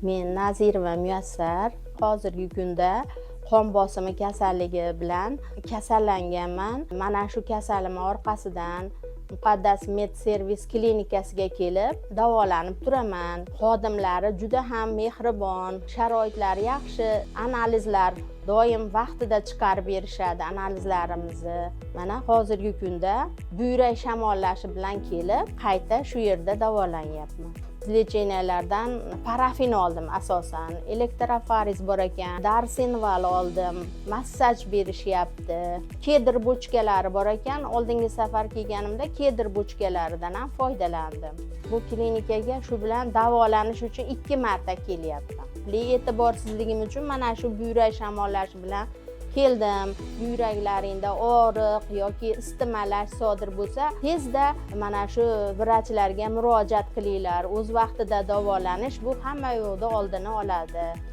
Men Nazirova Muyassar. Hozirgi kunda qon bosimi kasalligi bilan kasallanganman. Mana shu kasalim orqasidan Muqaddas Med Servis klinikasiga kelib davolanib turaman. Xodimlari juda ham mehribon, sharoitlari yaxshi, analizlar doim vaqtida chiqarib berishadi analizlarimizni. Mana hozirgi kunda buyrak shamollashi bilan kelib, qayta shu yerda davolanyapman. Lecheniyalardan parafin oldim asosan, elektroforiz bor ekan, darsinval oldim, massaj berishyapti, kedr bochkalari bor ekan, oldingi safar kelganimda kedr bochkalaridan ham foydalandim. Bu klinikaga shu bilan davolanish uchun 2 marta kelyapman. E'tiborsizligim uchun mana shu buyrak shamollashi bilan keldim. Yuraklaringda og'riq yoki isitmalash sodir bo'lsa, tezda mana shu vrachlarga murojaat qilinglar. O'z vaqtida davolanish bu hamma yo'lda oldini oladi.